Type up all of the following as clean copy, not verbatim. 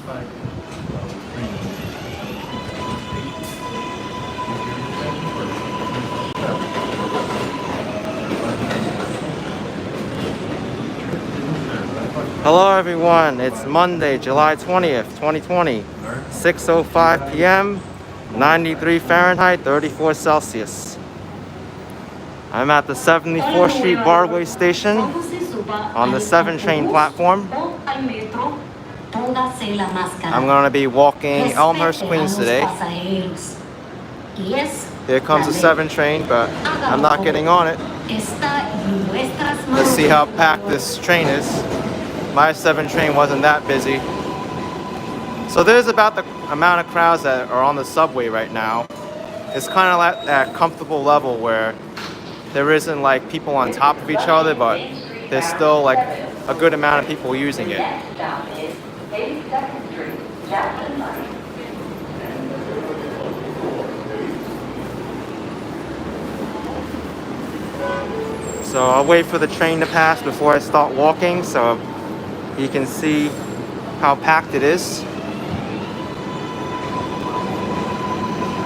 Hello everyone, it's Monday, July 20th, 2020, 6:05 p.m., 93 Fahrenheit, 34 Celsius. I'm at the 74th Street Broadway station on the 7 train platform. I'm going to be walking Elmhurst, Queens today. Here comes the 7 train, but I'm not getting on it. Let's see how packed this train is. My 7 train wasn't that busy. So there's about the amount of crowds that are on the subway right now. It's kind of at that comfortable level where there isn't like people on top of each other, but there's still like a good amount of people using it. So I'll wait for the train to pass before I start walking, so you can see how packed it is.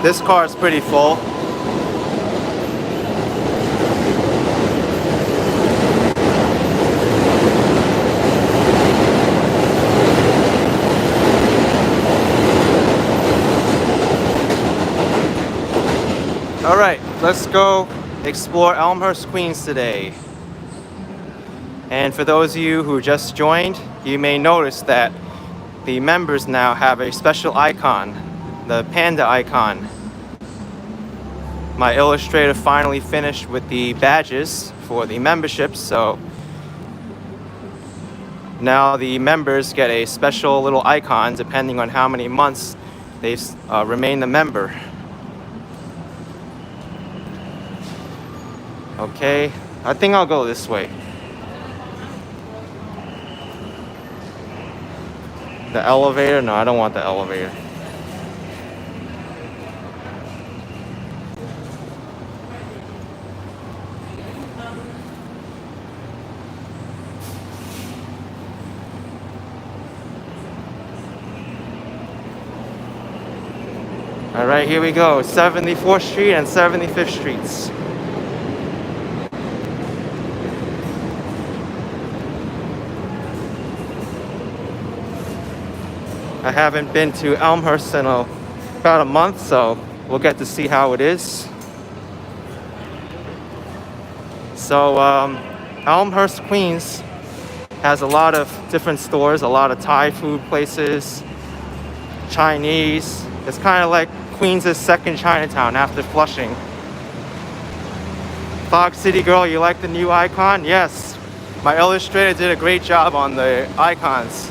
This car is pretty full. All right, let's go explore Elmhurst, Queens today. And for those of you who just joined, you may notice that the members now have a special icon, the panda icon. My illustrator finally finished with the badges for the memberships, so now the members get a special little icon depending on how many months they've remained a member. Okay, I think I'll go this way. The elevator? No, I don't want the elevator. All right, here we go. 74th Street and 75th Streets. I haven't been to Elmhurst in about a month, so we'll get to see how it is. So Elmhurst, Queens has a lot of different stores, a lot of Thai food places, Chinese. It's kind of like Queens' second Chinatown after Flushing. Fog City Girl, you like the new icon? Yes. My illustrator did a great job on the icons.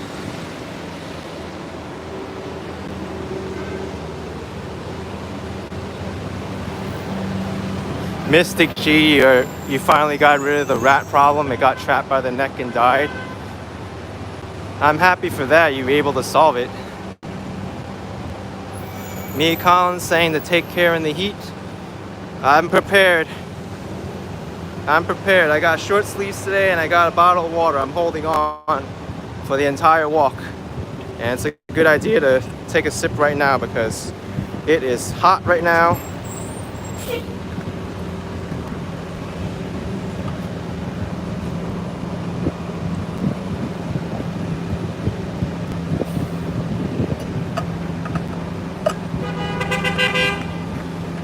Mystic G, you finally got rid of the rat problem. It got trapped by the neck and died. I'm happy for that. You were able to solve it. Mia Collins saying to take care in the heat. I'm prepared. I'm prepared. I got short sleeves today and I got a bottle of water. I'm holding on for the entire walk. And it's a good idea to take a sip right now because it is hot right now.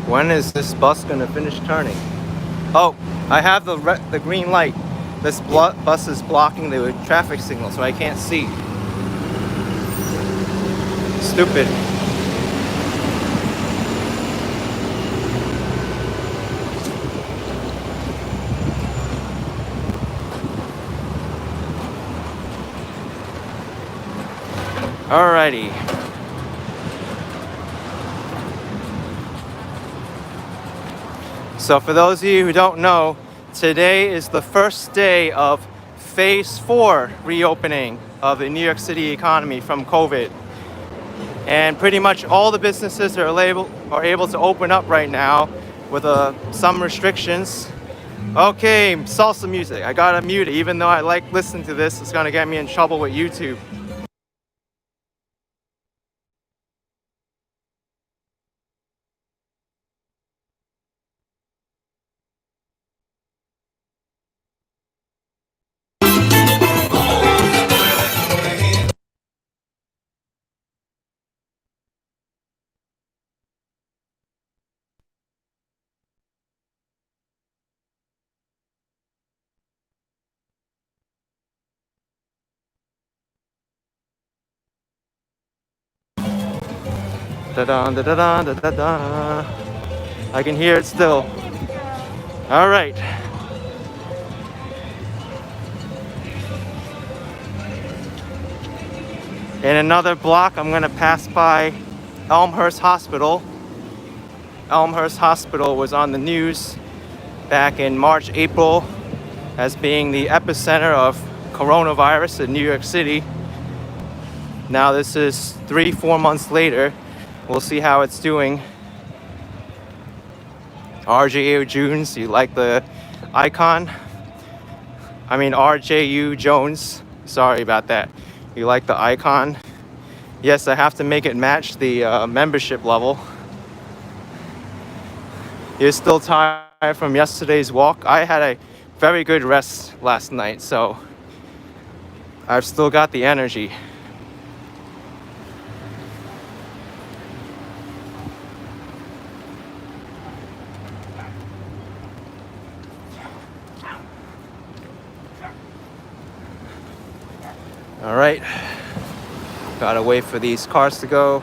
When is this bus gonna finish turning? Oh, I have the green light. This bus is blocking the traffic signal, so I can't see. Stupid. Alrighty. So for those of you who don't know, today is the first day of Phase 4 reopening of the New York City economy from COVID. And pretty much all the businesses are able to open up right now with some restrictions. Okay, salsa music. I gotta mute it, even though I like listening to this. It's gonna get me in trouble with YouTube. Da da da da da da da da. I can hear it still. All right. In another block, I'm gonna pass by Elmhurst Hospital. Elmhurst Hospital was on the news back in March, April as being the epicenter of coronavirus in New York City. Now this is 3-4 months later. We'll see how it's doing. RJU Jones, you like the icon? I mean RJU Jones. Sorry about that. You like the icon? Yes, I have to make it match the membership level. You're still tired from yesterday's walk? I had a very good rest last night, so I've still got the energy. All right, gotta wait for these cars to go.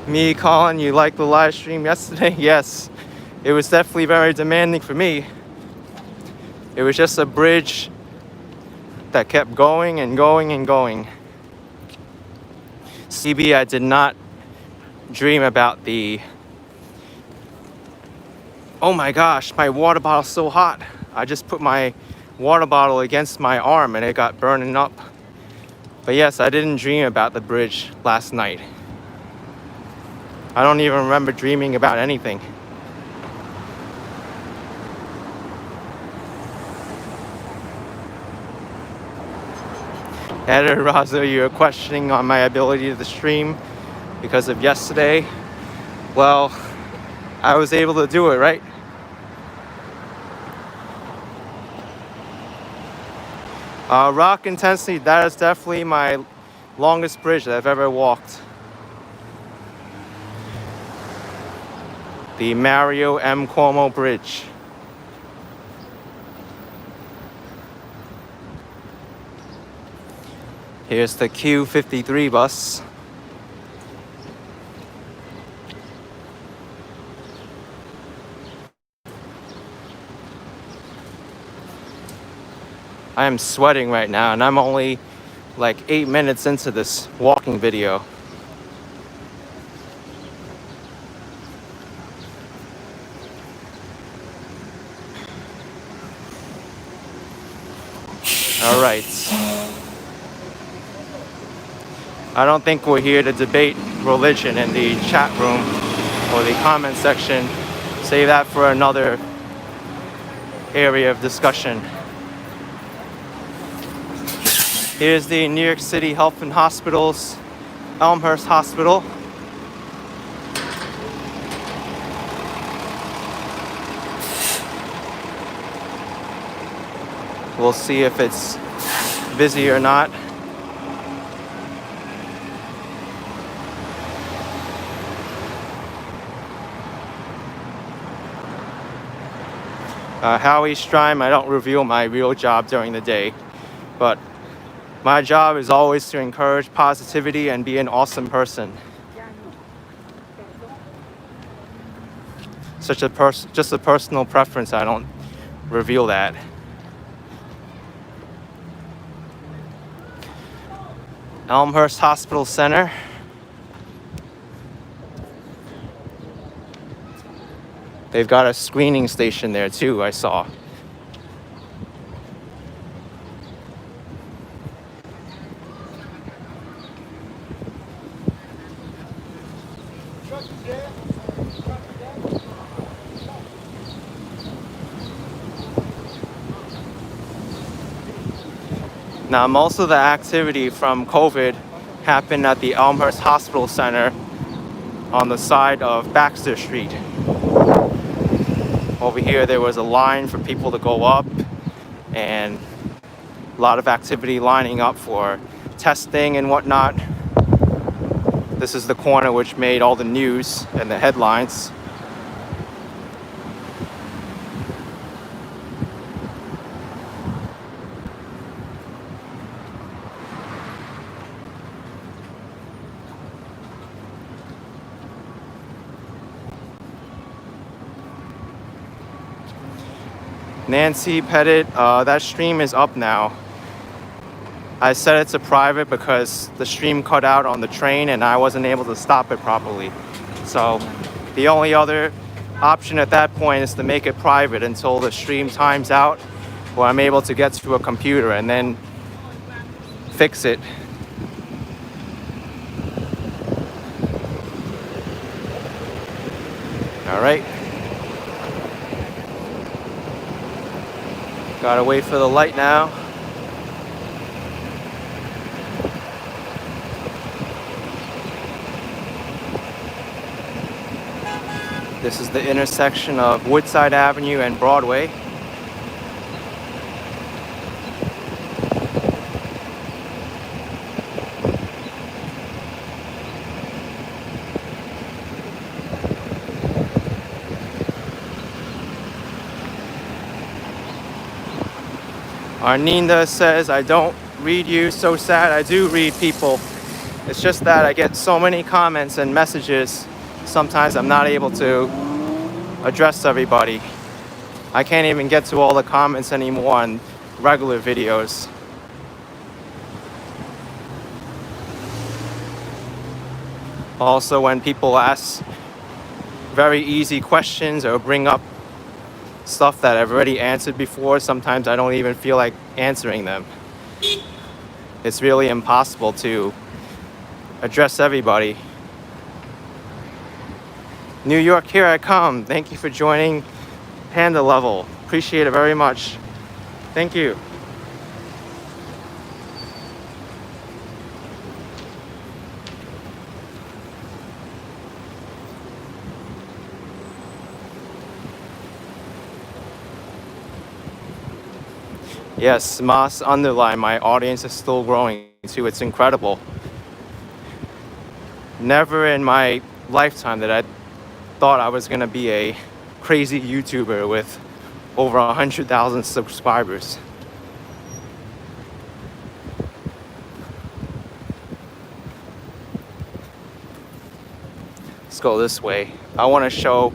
Me, Colin, you liked the live stream yesterday? Yes, it was definitely very demanding for me. It was just a bridge that kept going and going and going. CB, I did not dream about the... Oh my gosh, my water bottle's so hot. I just put my water bottle against my arm and it got burning up. But yes, I didn't dream about the bridge last night. I don't even remember dreaming about anything. Editor Razo, you're questioning on my ability to stream because of yesterday. Well, I was able to do it, right? Rock intensity, that is definitely my longest bridge that I've ever walked. The Mario M. Cuomo Bridge. Here's the Q53 bus. I am sweating right now and I'm only like 8 minutes into this walking video. All right. I don't think we're here to debate religion in the chat room or the comment section. Save that for another area of discussion. Here's the New York City Health and Hospitals, Elmhurst Hospital. We'll see if it's busy or not. Howie Strime, I don't reveal my real job during the day, but my job is always to encourage positivity and be an awesome person. Just a personal preference, I don't reveal that. Elmhurst Hospital Center. They've got a screening station there too, I saw. Now, most of the activity from COVID happened at the Elmhurst Hospital Center on the side of Baxter Street. Over here, there was a line for people to go up and a lot of activity lining up for testing and whatnot. This is the corner which made all the news and the headlines. Nancy Pettit, that stream is up now. I set it to private because the stream cut out on the train and I wasn't able to stop it properly. So the only other option at that point is to make it private until the stream times out, where I'm able to get to a computer and then fix it. All right. Gotta wait for the light now. This is the intersection of Woodside Avenue and Broadway. Arninda says, I don't read you, so sad. I do read people. It's just that I get so many comments and messages. Sometimes I'm not able to address everybody. I can't even get to all the comments anymore on regular videos. Also, when people ask very easy questions or bring up stuff that I've already answered before, sometimes I don't even feel like answering them. It's really impossible to address everybody. New York, here I come. Thank you for joining Panda Level. Appreciate it very much. Thank you. Yes, Moss underline, my audience is still growing too. It's incredible. Never in my lifetime that I thought I was gonna be a crazy YouTuber with over 100,000 subscribers. Let's go this way. I want to show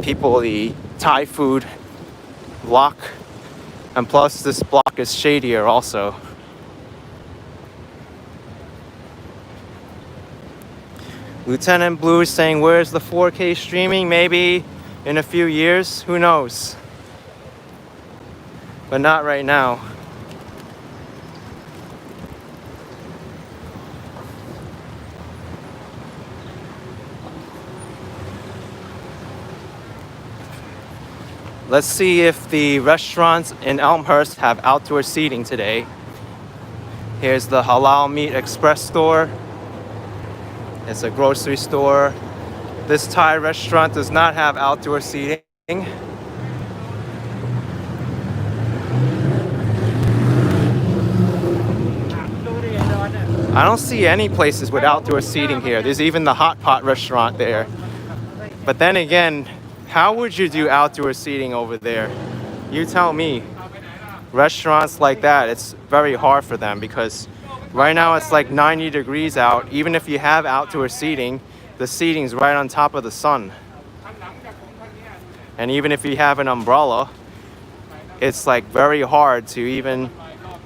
people the Thai food block, and plus this block is shadier also. Lieutenant Blue is saying, where's the 4K streaming? Maybe in a few years, who knows? But not right now. Let's see if the restaurants in Elmhurst have outdoor seating today. Here's the Halal Meat Express store. It's a grocery store. This Thai restaurant does not have outdoor seating. I don't see any places with outdoor seating here. There's even the hot pot restaurant there. But then again, how would you do outdoor seating over there? You tell me. Restaurants like that, it's very hard for them because right now it's like 90 degrees out. Even if you have outdoor seating, the seating's right on top of the sun. And even if you have an umbrella, it's like very hard to even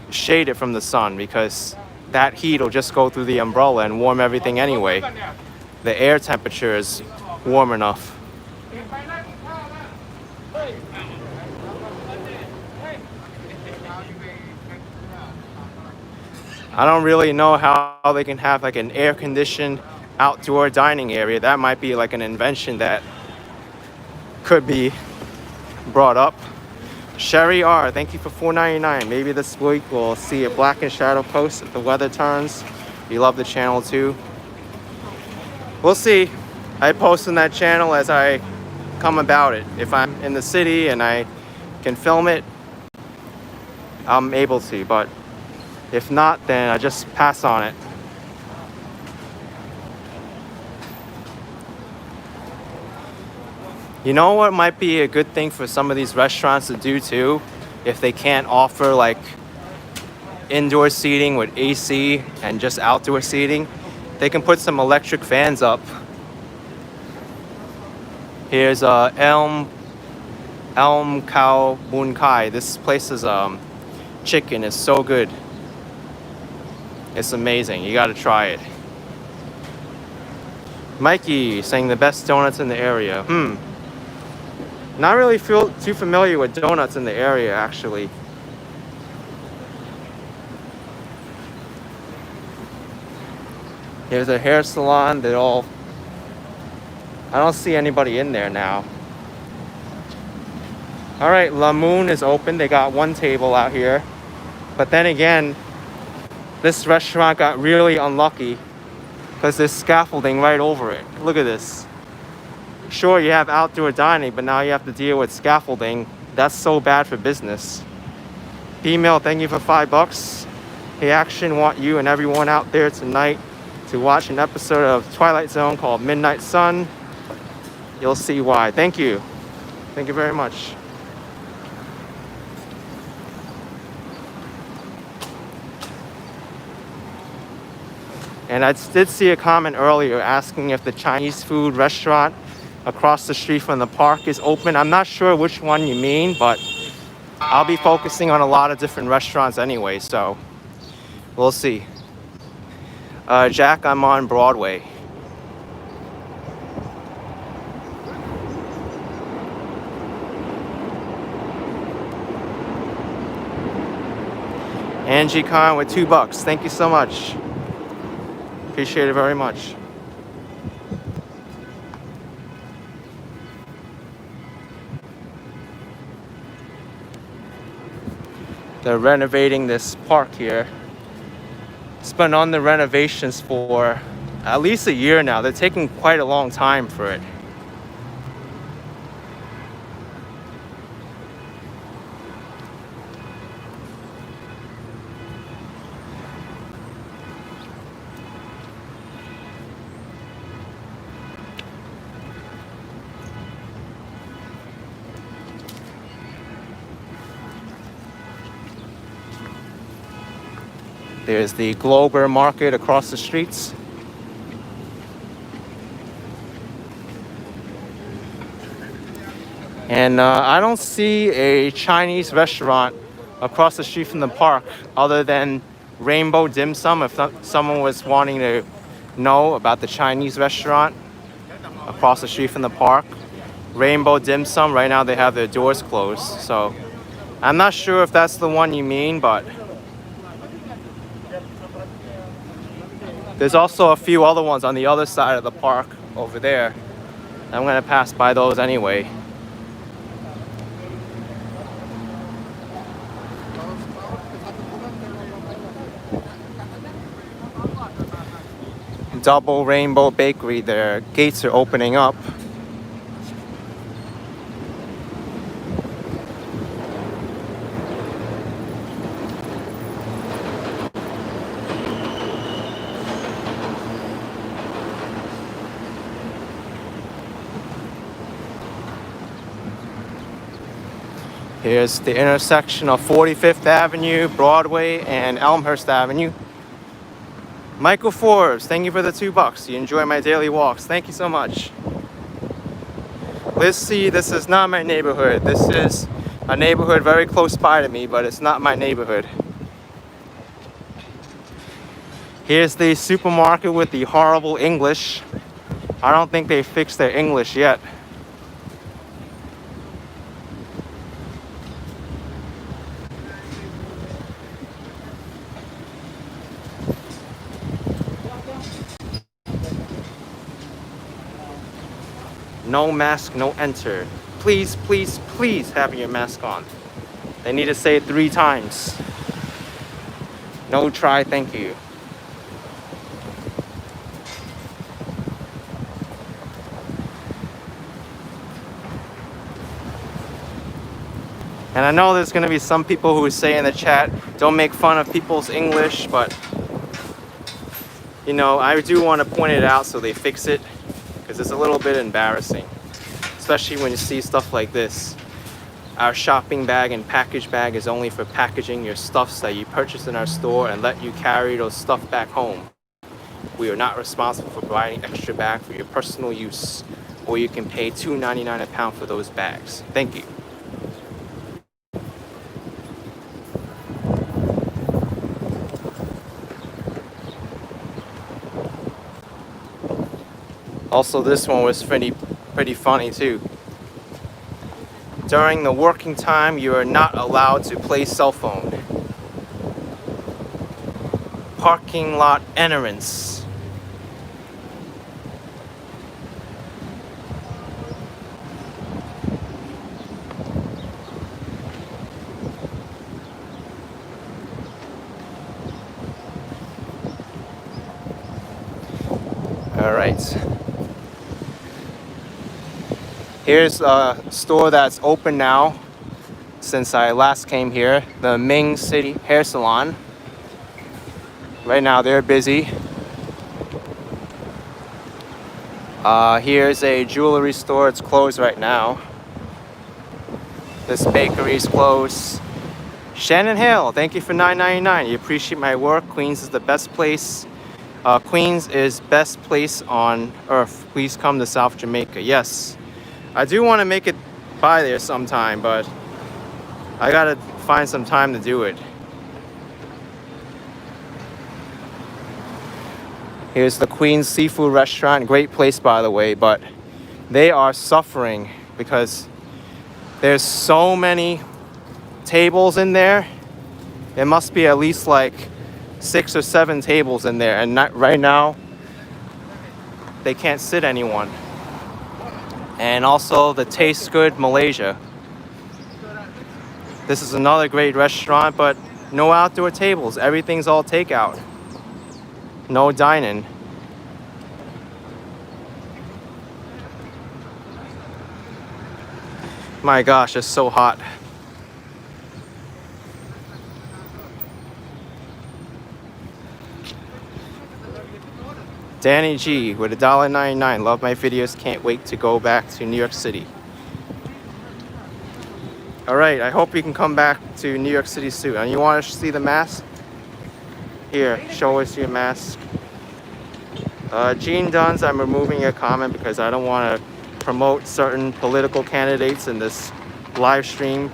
shade it from the sun because that heat will just go through the umbrella and warm everything anyway. The air temperature is warm enough. I don't really know how they can have like an air-conditioned outdoor dining area. That might be like an invention that could be brought up. Sherry R, thank you for $4.99. Maybe this week we'll see a Black and Shadow post if the weather turns. You love the channel too. We'll see. I post on that channel as I come about it. If I'm in the city and I can film it, I'm able to, but if not, then I just pass on it. You know what might be a good thing for some of these restaurants to do too, if they can't offer like indoor seating with AC and just outdoor seating, they can put some electric fans up. Here's Elmhurst Elm Cow Bun Kai. This place's chicken is so good. It's amazing. You gotta try it. Mikey saying the best donuts in the area. Not really feel too familiar with donuts in the area, actually. Here's a hair salon. I don't see anybody in there now. All right, La Moon is open. They got one table out here. But then again, this restaurant got really unlucky because there's scaffolding right over it. Look at this. Sure, you have outdoor dining, but now you have to deal with scaffolding. That's so bad for business. Female, thank you for $5. Hey, Action, want you and everyone out there tonight to watch an episode of Twilight Zone called Midnight Sun. You'll see why. Thank you. Thank you very much. And I did see a comment earlier asking if the Chinese food restaurant across the street from the park is open. I'm not sure which one you mean, but I'll be focusing on a lot of different restaurants anyway, so we'll see. Jack, I'm on Broadway. Angie Khan with $2. Thank you so much. Appreciate it very much. They're renovating this park here. It's been on the renovations for at least a year now. They're taking quite a long time for it. There's the Glober Market across the streets. And I don't see a Chinese restaurant across the street from the park other than Rainbow Dim Sum. If someone was wanting to know about the Chinese restaurant across the street from the park, Rainbow Dim Sum, right now they have their doors closed. So I'm not sure if that's the one you mean, but there's also a few other ones on the other side of the park over there. I'm gonna pass by those anyway. Double Rainbow Bakery, their gates are opening up. Here's the intersection of 45th Avenue, Broadway, and Elmhurst Avenue. Michael Forbes, thank you for the $2. You enjoy my daily walks. Thank you so much. Let's see, this is not my neighborhood. This is a neighborhood very close by to me, but it's not my neighborhood. Here's the supermarket with the horrible English. I don't think they fixed their English yet. No mask, no enter. Please, please, please have your mask on. They need to say it 3 times. No try, thank you. And I know there's gonna be some people who say in the chat, don't make fun of people's English, but you know, I do want to point it out so they fix it, because it's a little bit embarrassing, especially when you see stuff like this. Our shopping bag and package bag is only for packaging your stuffs that you purchase in our store and let you carry those stuff back home. We are not responsible for providing extra bag for your personal use, or you can pay $2.99 a pound for those bags. Thank you. Also, this one was pretty funny too. During the working time, you are not allowed to play cell phone. Parking lot entrance. All right. Here's a store that's open now since I last came here, the Ming City Hair Salon. Right now they're busy. Here's a jewelry store. It's closed right now. This bakery's closed. Shannon Hill, thank you for $9.99. You appreciate my work. Queens is the best place. Queens is best place on earth. Please come to South Jamaica. Yes, I do want to make it by there sometime, but I gotta find some time to do it. Here's the Queens Seafood Restaurant. Great place, by the way, but they are suffering because there's so many tables in there. There must be at least like 6 or 7 tables in there, and right now they can't sit anyone. And also the Taste Good Malaysia. This is another great restaurant, but no outdoor tables. Everything's all takeout. No dining. My gosh, it's so hot. Danny G with $1.99. Love my videos. Can't wait to go back to New York City. All right, I hope you can come back to New York City soon. And you want to see the mask? Here, show us your mask. Gene Duns, I'm removing your comment because I don't want to promote certain political candidates in this live stream.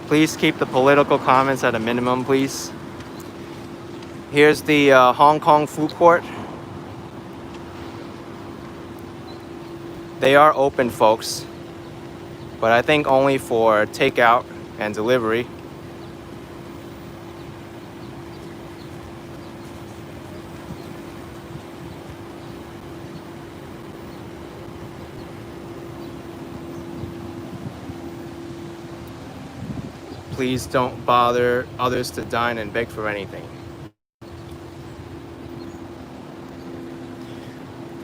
Please keep the political comments at a minimum, please. Here's the Hong Kong food court. They are open, folks, but I think only for takeout and delivery. Please don't bother others to dine and beg for anything.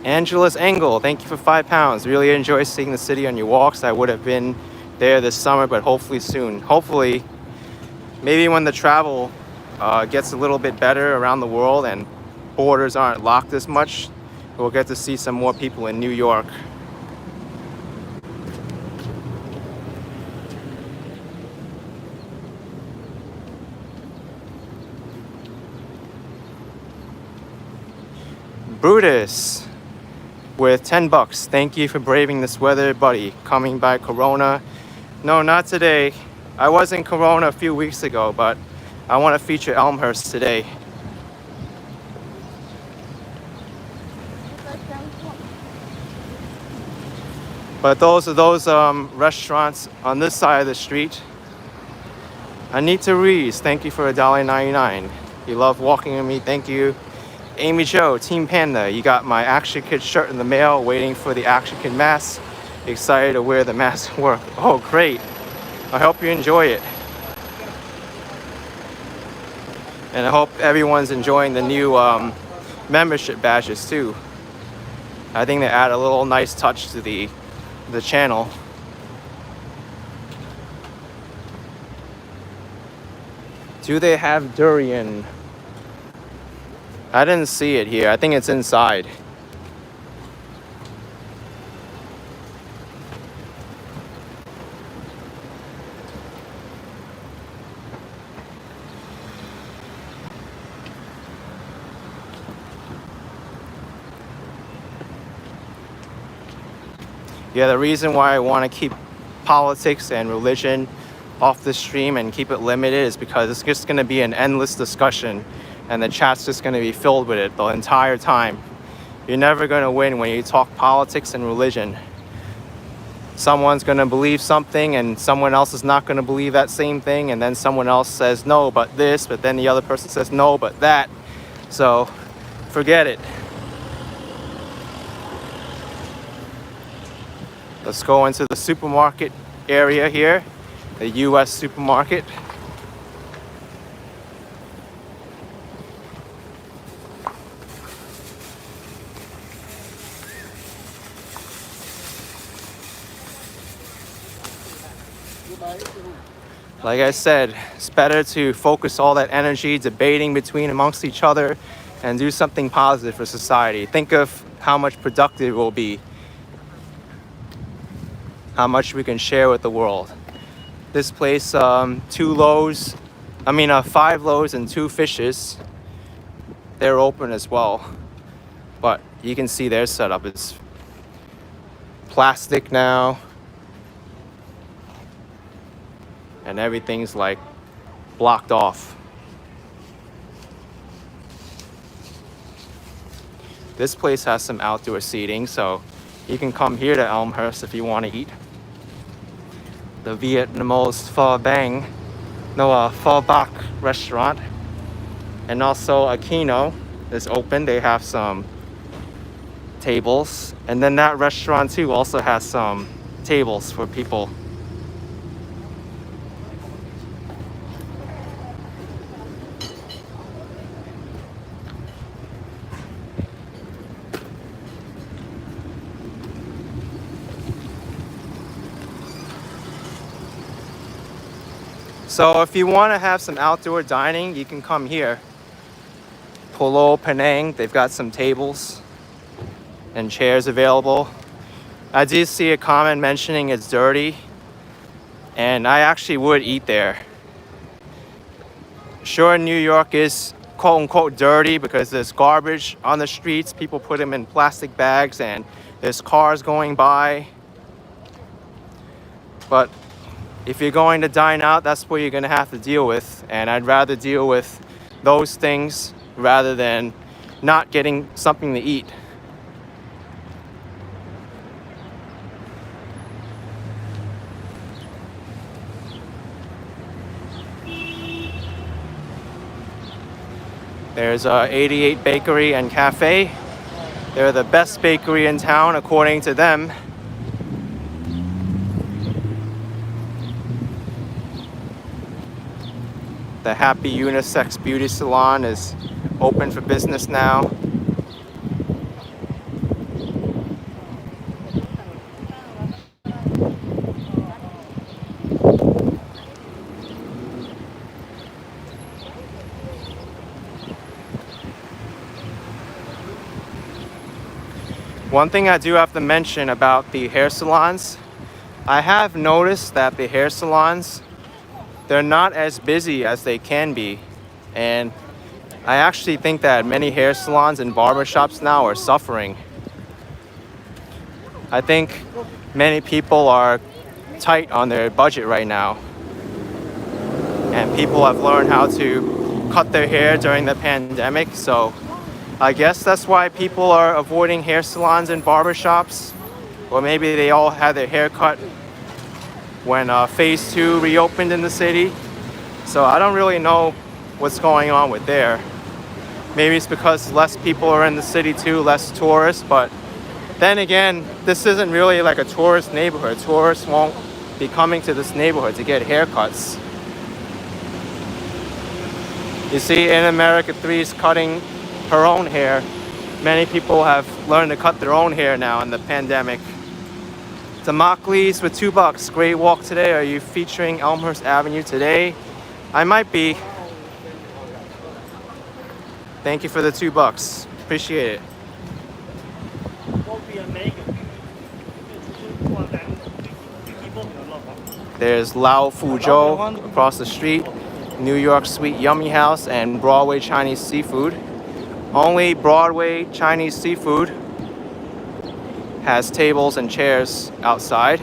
Angela's Angle, thank you for £5. Really enjoy seeing the city on your walks. I would have been there this summer, but hopefully soon. Hopefully, maybe when the travel gets a little bit better around the world and borders aren't locked as much, we'll get to see some more people in New York. Brutus with $10. Thank you for braving this weather, buddy. Coming by Corona. No, not today. I was in Corona a few weeks ago, but I want to feature Elmhurst today. But those are those restaurants on this side of the street. Anita Rees, thank you for $1.99. You love walking with me, thank you. Amy Jo, Team Panda, you got my Action Kid shirt in the mail, waiting for the Action Kid mask. Excited to wear the mask to work. Oh, great. I hope you enjoy it. And I hope everyone's enjoying the new membership badges too. I think they add a little nice touch to the channel. Do they have durian? I didn't see it here. I think it's inside. Yeah, the reason why I want to keep politics and religion off the stream and keep it limited is because it's just going to be an endless discussion and the chat's just going to be filled with it the entire time. You're never going to win when you talk politics and religion. Someone's going to believe something and someone else is not going to believe that same thing, and then someone else says no but this, but then the other person says no but that. So forget it. Let's go into the supermarket area here, the US supermarket. Like I said, it's better to focus all that energy debating between amongst each other and do something positive for society. Think of how much productive it will be, how much we can share with the world. This place, 5 loaves and 2 fishes, they're open as well. But you can see their setup. It's plastic now. And everything's like blocked off. This place has some outdoor seating, so you can come here to Elmhurst if you want to eat. The Vietnamese Pho Bak restaurant, and also Aquino is open. They have some tables, and then that restaurant too also has some tables for people. So if you want to have some outdoor dining, you can come here. Pulo Penang, they've got some tables and chairs available. I did see a comment mentioning it's dirty, and I actually would eat there. Sure, New York is quote unquote dirty because there's garbage on the streets. People put them in plastic bags and there's cars going by. But if you're going to dine out, that's what you're going to have to deal with. And I'd rather deal with those things rather than not getting something to eat. There's 88 Bakery and Cafe. They're the best bakery in town according to them. The Happy Unisex Beauty Salon is open for business now. One thing I do have to mention about the hair salons, I have noticed that the hair salons, they're not as busy as they can be. And I actually think that many hair salons and barbershops now are suffering. I think many people are tight on their budget right now. And people have learned how to cut their hair during the pandemic. So I guess that's why people are avoiding hair salons and barbershops. Or maybe they all had their hair cut when phase 2 reopened in the city. So I don't really know what's going on with there. Maybe it's because less people are in the city too, less tourists, but then again, this isn't really like a tourist neighborhood. Tourists won't be coming to this neighborhood to get haircuts. You see, in America 3 is cutting her own hair. Many people have learned to cut their own hair now in the pandemic. Democles with $2. Great walk today. Are you featuring Elmhurst Avenue today? I might be. Thank you for the $2. Appreciate it. There's Lao Fuzhou across the street, New York Sweet Yummy House, and Broadway Chinese Seafood. Only Broadway Chinese Seafood has tables and chairs outside.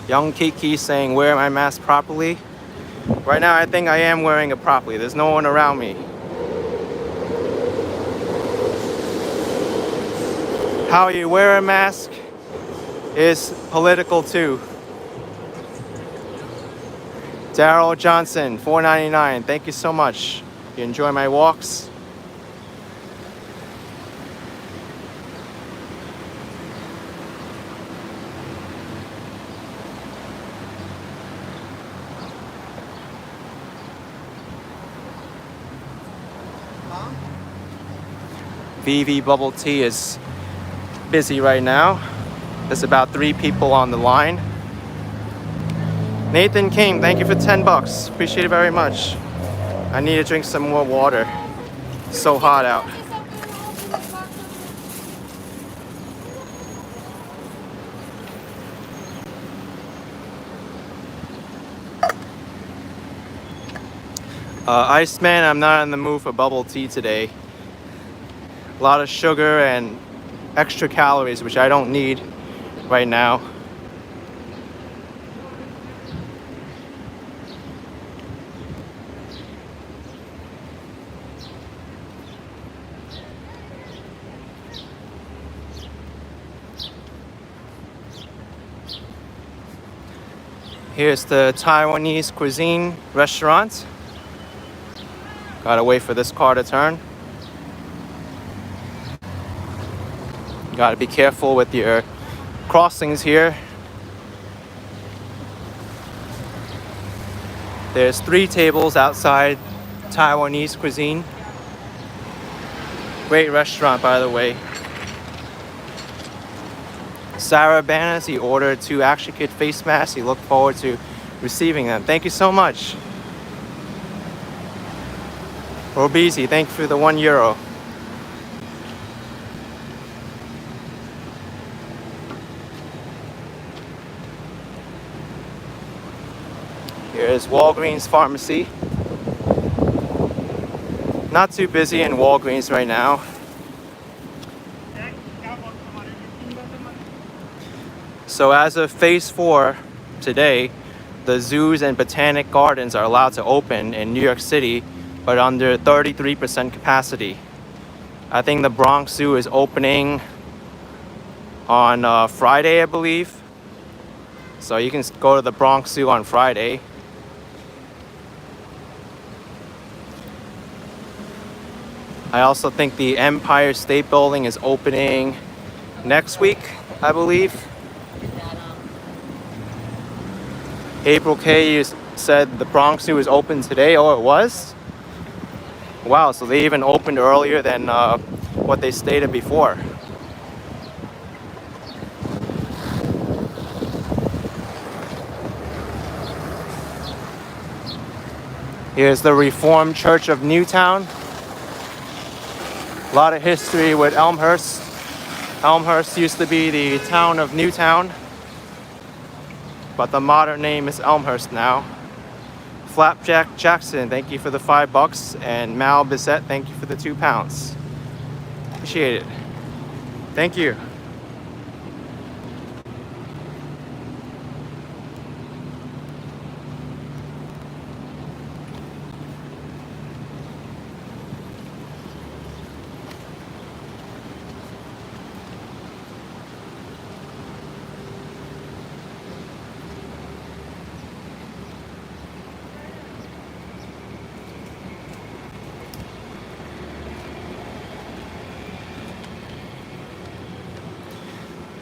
Young Kiki saying, wear my mask properly. Right now, I think I am wearing it properly. There's no one around me. How you wear a mask is political too. Daryl Johnson, $4.99. Thank you so much. You enjoy my walks? VV Bubble Tea is busy right now. There's about 3 people on the line. Nathan King, thank you for 10 bucks. Appreciate it very much. I need to drink some more water. It's so hot out. Iceman, I'm not in the mood for bubble tea today. A lot of sugar and extra calories, which I don't need right now. Here's the Taiwanese cuisine restaurant. Gotta wait for this car to turn. Gotta be careful with your crossings here. There's 3 tables outside Taiwanese cuisine. Great restaurant, by the way. Sarah Banas, he ordered 2 Action Kid face masks. He looked forward to receiving them. Thank you so much. Robisi, thank you for the €1. Here's Walgreens Pharmacy. Not too busy in Walgreens right now. So as of phase 4 today, the zoos and botanic gardens are allowed to open in New York City, but under 33% capacity. I think the Bronx Zoo is opening on Friday, I believe. So you can go to the Bronx Zoo on Friday. I also think the Empire State Building is opening next week, I believe. April K, you said the Bronx Zoo is open today. Oh, it was? Wow, so they even opened earlier than what they stated before. Here's the Reformed Church of Newtown. A lot of history with Elmhurst. Elmhurst used to be the town of Newtown, but the modern name is Elmhurst now. Flapjack Jackson, thank you for the $5. And Mal Bissett, thank you for the £2. Appreciate it. Thank you.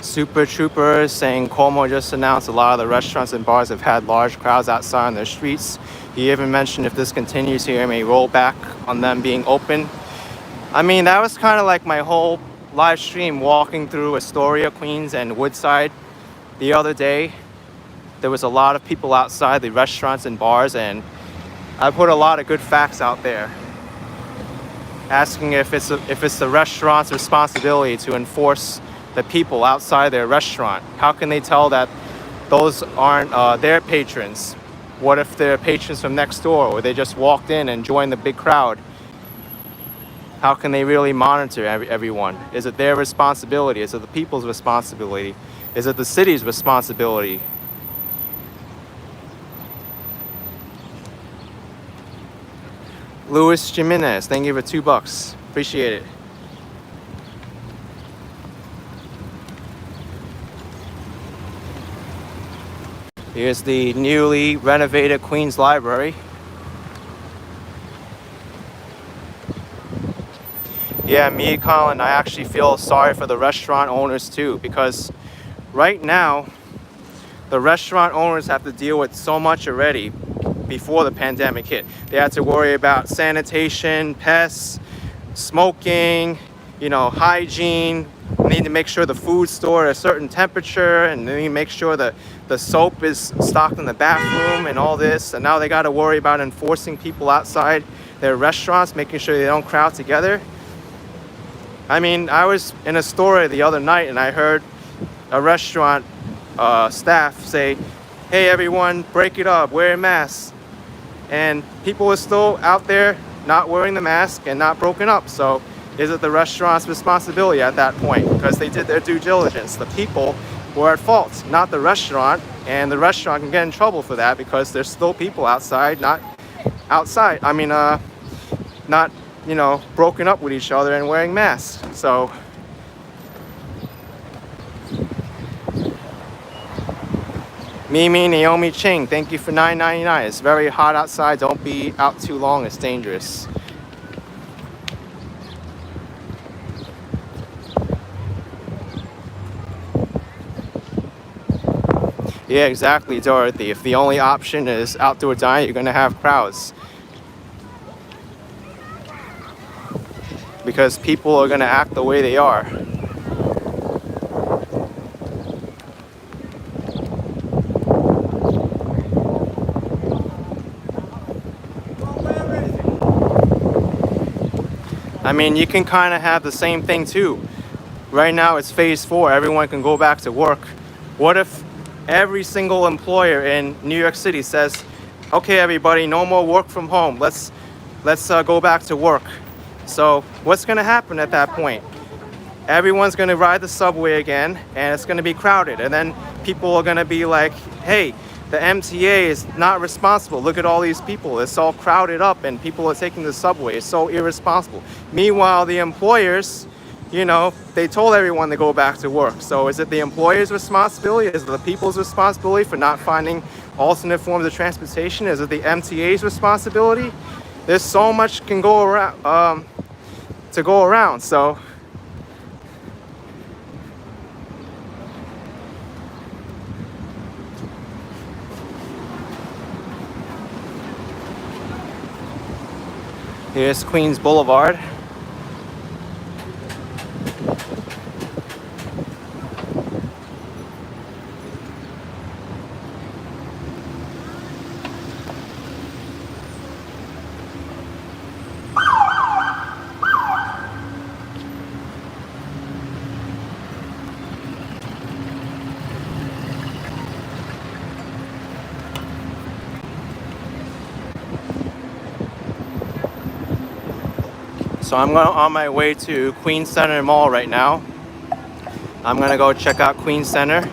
Super Troopers saying Cuomo just announced a lot of the restaurants and bars have had large crowds outside on their streets. He even mentioned if this continues here, may roll back on them being open. I mean, that was kind of like my whole live stream walking through Astoria, Queens, and Woodside the other day. There was a lot of people outside the restaurants and bars, and I put a lot of good facts out there, asking if it's the restaurant's responsibility to enforce the people outside their restaurant. How can they tell that those aren't their patrons? What if they're patrons from next door, or they just walked in and joined the big crowd? How can they really monitor everyone? Is it their responsibility? Is it the people's responsibility? Is it the city's responsibility? Luis Jimenez, thank you for $2. Appreciate it. Here's the newly renovated Queens Library. Yeah, me, Colin, I actually feel sorry for the restaurant owners too, because right now, the restaurant owners have to deal with so much already before the pandemic hit. They had to worry about sanitation, pests, smoking, hygiene. They need to make sure the food's stored at a certain temperature, and they need to make sure that the soap is stocked in the bathroom and all this. And now they got to worry about enforcing people outside their restaurants, making sure they don't crowd together. I mean, I was in a store the other night and I heard a restaurant staff say, "Hey everyone, break it up, wear masks." And people are still out there not wearing the mask and not broken up. So is it the restaurant's responsibility at that point? Because they did their due diligence. The people were at fault, not the restaurant. And the restaurant can get in trouble for that because there's still people outside, not broken up with each other and wearing masks. So Mimi Naomi Ching, thank you for $9.99. It's very hot outside. Don't be out too long. It's dangerous. Yeah, exactly, Dorothy. If the only option is outdoor dining, you're going to have crowds. Because people are going to act the way they are. I mean, you can kind of have the same thing too. Right now it's phase 4. Everyone can go back to work. What if every single employer in New York City says, "Okay, everybody, no more work from home. Let's go back to work." So what's going to happen at that point? Everyone's going to ride the subway again, and it's going to be crowded. And then people are going to be like, "Hey, the MTA is not responsible. Look at all these people. It's all crowded up and people are taking the subway. It's so irresponsible." Meanwhile, the employers, they told everyone to go back to work. So is it the employer's responsibility? Is it the people's responsibility for not finding alternate forms of transportation? Is it the MTA's responsibility? There's so much can go around to go around. So here's Queens Boulevard. So I'm on my way to Queens Center Mall right now. I'm gonna go check out Queens Center.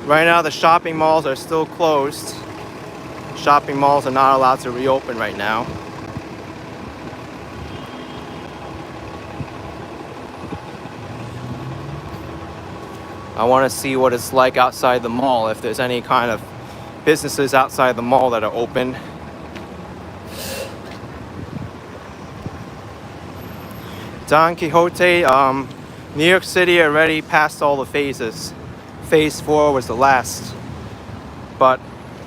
Right now the shopping malls are still closed. Shopping malls are not allowed to reopen right now. I want to see what it's like outside the mall, if there's any kind of businesses outside the mall that are open. Don Quixote, New York City already passed all the phases. Phase 4 was the last. But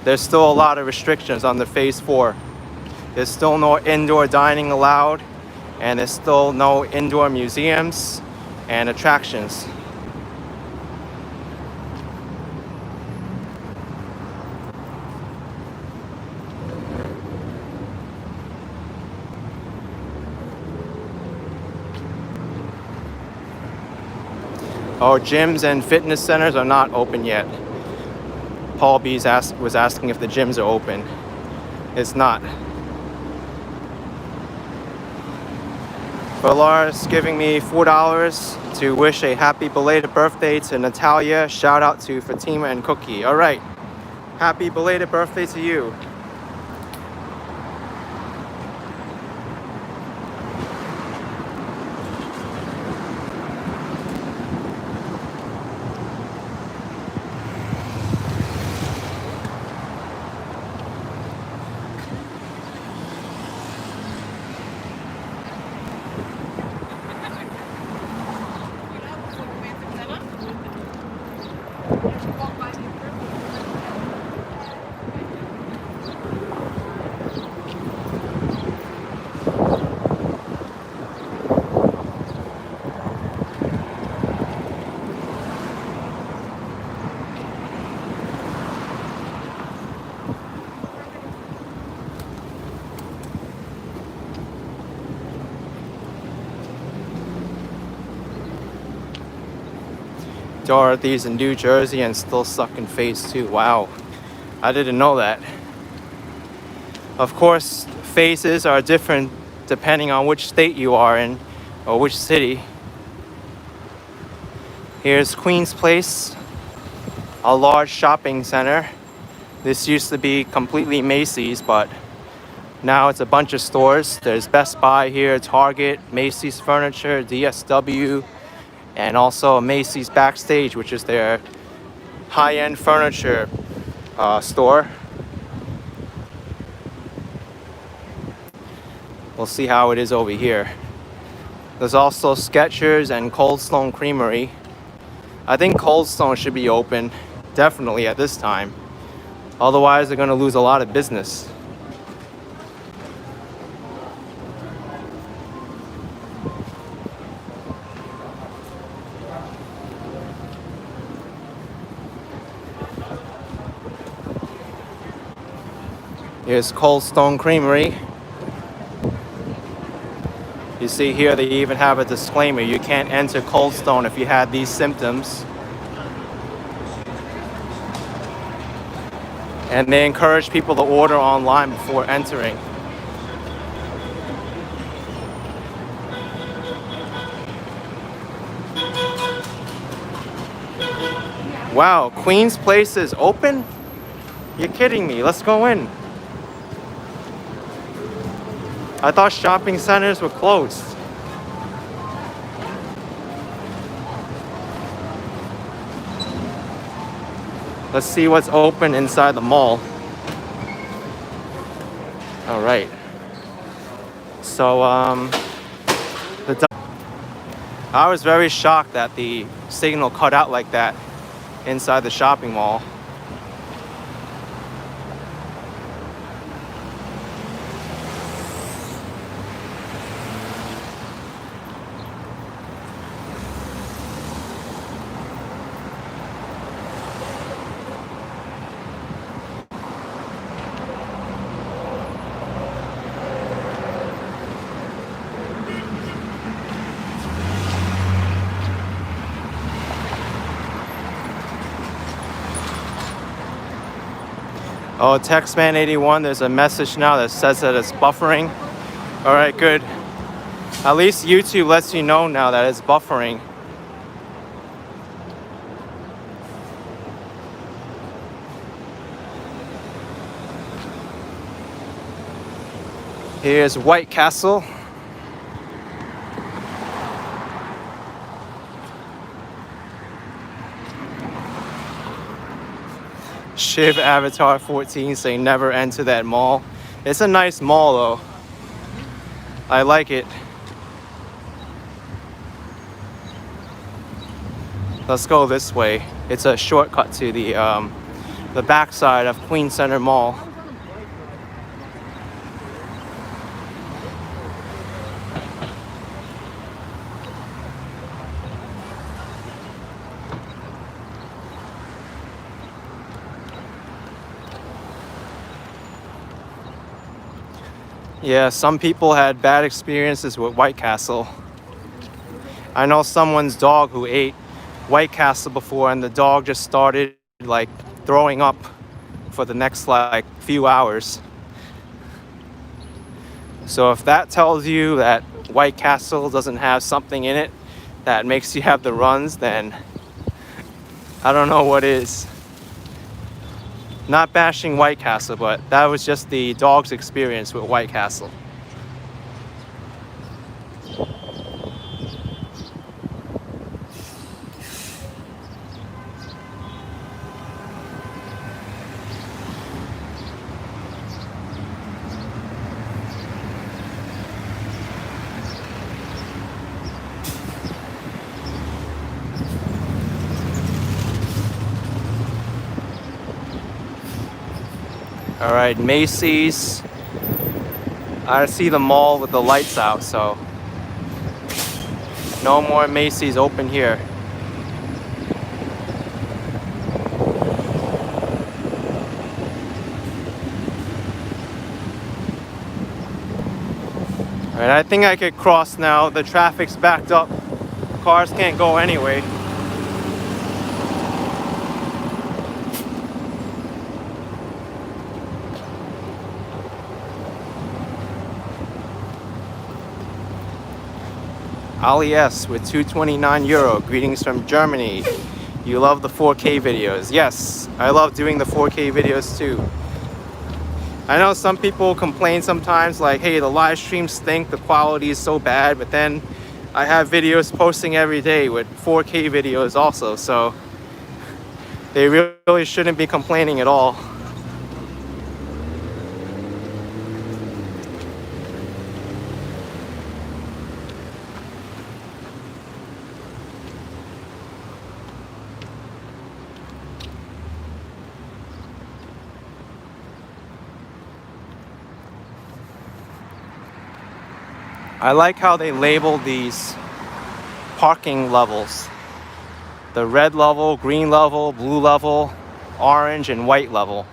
there's still a lot of restrictions on the phase 4. There's still no indoor dining allowed, and there's still no indoor museums and attractions. Oh, gyms and fitness centers are not open yet. Paul B was asking if the gyms are open. It's not. Valaris giving me $4 to wish a happy belated birthday to Natalia. Shout out to Fatima and Cookie. All right. Happy belated birthday to you. Dorothy's in New Jersey and still stuck in phase 2. Wow, I didn't know that. Of course, phases are different depending on which state you are in or which city. Here's Queen's Place, a large shopping center. This used to be completely Macy's, but now it's a bunch of stores. There's Best Buy here, Target, Macy's Furniture, DSW, and also a Macy's Backstage, which is their high-end furniture store. We'll see how it is over here. There's also Skechers and Coldstone Creamery. I think Coldstone should be open, definitely at this time. Otherwise, they're gonna lose a lot of business. Here's Coldstone Creamery. You see here they even have a disclaimer. You can't enter Coldstone if you had these symptoms. And they encourage people to order online before entering. Wow, Queen's Place is open? You're kidding me. Let's go in. I thought shopping centers were closed. Let's see what's open inside the mall. All right. So, I was very shocked that the signal cut out like that inside the shopping mall. Oh, TextMan81, there's a message now that says that it's buffering. All right, good. At least YouTube lets you know now that it's buffering. Here's White Castle. Shiv Avatar 14 saying never enter that mall. It's a nice mall though. I like it. Let's go this way. It's a shortcut to the backside of Queen Center Mall. Yeah, some people had bad experiences with White Castle. I know someone's dog who ate White Castle before and the dog just started like throwing up for the next like few hours. So if that tells you that White Castle doesn't have something in it that makes you have the runs, then I don't know what is. Not bashing White Castle, but that was just the dog's experience with White Castle. All right, Macy's. I see the mall with the lights out, so no more Macy's open here. All right, I think I could cross now. The traffic's backed up. Cars can't go anyway. Ali S with 229 euro. Greetings from Germany. You love the 4K videos. Yes, I love doing the 4K videos too. I know some people complain sometimes like, hey, the live streams stink, the quality is so bad, but then I have videos posting every day with 4K videos also, so they really shouldn't be complaining at all. I like how they label these parking levels. The red level, green level, blue level, orange and white level.